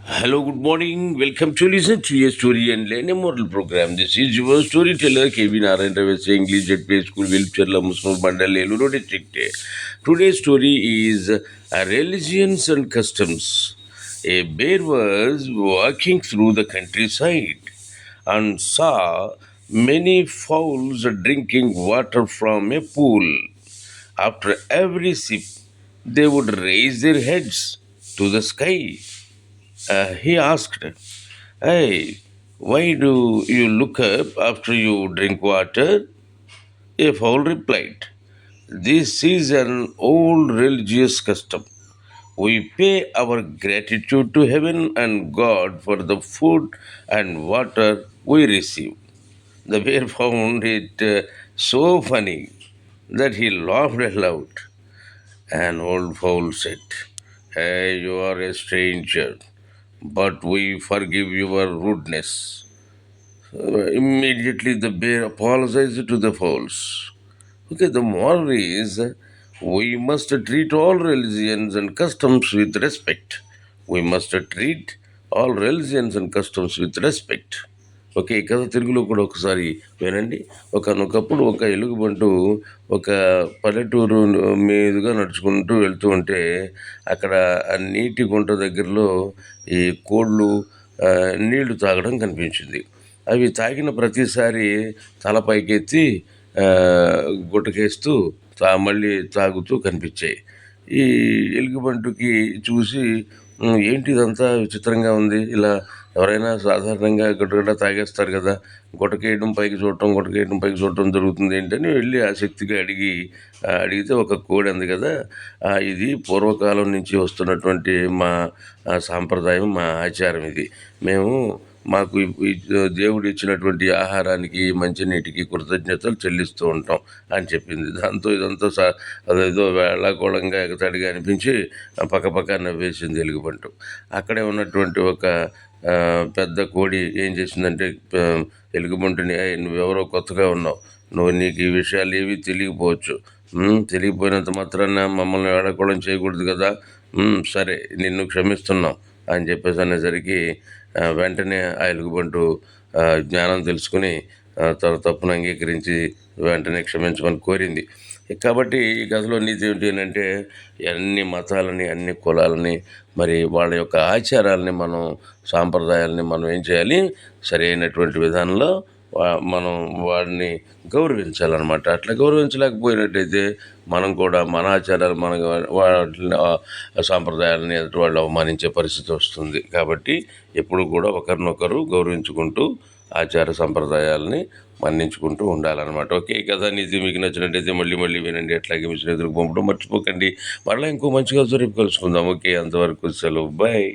Hello, good morning. Welcome to listen to a story and learn a moral program. This is your storyteller Kevin Narayan Ravese English at Play School Vilcherla Muslim Mandal Eluru district. Today's story is religions and customs. A bear was walking through the countryside and saw many fowls drinking water from a pool. After every sip, they would raise their heads to the sky. He asked, "Hey, why do you look up after you drink water?" A fowl replied, "This is an old religious custom. We pay our gratitude to heaven and God for the food and water we receive." The bear found it so funny that he laughed aloud. An old fowl said, "Hey, you are a stranger, but we forgive your rudeness." Immediately the bear apologized to the fowls. Okay, the moral is we must treat all religions and customs with respect. We must treat all religions and customs with respect. Okay, ఈ కథ తెలుగులో కూడా ఒకసారి వినండి. ఒకనొకప్పుడు ఒక ఎలుగుబంటు ఒక పల్లెటూరు మీదుగా నడుచుకుంటూ వెళ్తూ ఉంటే అక్కడ ఆ నీటి గుంట దగ్గరలో ఈ కోళ్ళు నీళ్లు తాగడం కనిపించింది. అవి తాగిన ప్రతిసారి తల పైకెత్తి ఆ, గుటకేస్తూ మళ్ళీ తాగుతూ కనిపించాయి. ఈ ఎలుగుబంటికి చూసి ఏంటి ఇదంతా విచిత్రంగా ఉంది, ఇలా ఎవరైనా సాధారణంగా గుటగడ్డ తాగేస్తారు కదా, గుటకేయడం పైకి చూడటం గుటకేయడం పైకి చూడటం జరుగుతుంది ఏంటని వెళ్ళి ఆసక్తిగా అడిగితే ఒక కోడి అంది కదా, ఇది పూర్వకాలం నుంచి వస్తున్నటువంటి మా సాంప్రదాయం, మా ఆచారం ఇది. మేము మాకు దేవుడు ఇచ్చినటువంటి ఆహారానికి మంచినీటికి కృతజ్ఞతలు చెల్లిస్తూ ఉంటాం అని చెప్పింది. దాంతో ఇదంతా అదేదో వేళాకోళంగా ఎగతాళిగా అనిపించి పక్కపక్క నవ్వేసింది ఎలుగుబంటు. అక్కడే ఉన్నటువంటి ఒక పెద్ద కోడి ఏం చేసిందంటే ఎలుగుబంటుని, నువ్వెవరో కొత్తగా ఉన్నావు, నీకు ఈ విషయాలు ఏవి తెలియకపోవచ్చు, తెలియకపోయినంత మాత్రాన మమ్మల్ని వేళాకోళం చేయకూడదు కదా, సరే నిన్ను క్షమిస్తున్నాం అని చెప్పేసి అనేసరికి వెంటనే ఆ ఎలుగుబంటు జ్ఞానం తెలుసుకుని తన తప్పును అంగీకరించి వెంటనే క్షమించమని కోరింది. కాబట్టి ఈ కథలో నీతి ఏంటి అంటే, అన్ని మతాలని, అన్ని కులాలని, మరి వాళ్ళ యొక్క ఆచారాలని, మనం సాంప్రదాయాలని మనం ఏం చేయాలి, సరైనటువంటి విధానంలో మనం వాడిని గౌరవించాలన్నమాట. అట్లా గౌరవించలేకపోయినట్టయితే మనం కూడా మన ఆచారాలు, మన వాటిని సాంప్రదాయాలని ఎదుటి వాళ్ళు అవమానించే పరిస్థితి వస్తుంది. కాబట్టి ఎప్పుడు కూడా ఒకరినొకరు గౌరవించుకుంటూ ఆచార సంప్రదాయాలని మన్నించుకుంటూ ఉండాలన్నమాట. ఓకే, ఈ కథ నీతి మీకు నచ్చినట్టయితే మళ్ళీ మళ్ళీ వినండి. అట్లాగే మీ స్నేహితులకు పంపడం మర్చిపోకండి. మరలా ఇంకో మంచిగా రేపు కలుసుకుందాం. ఓకే, అంతవరకు సెలవు, బాయ్.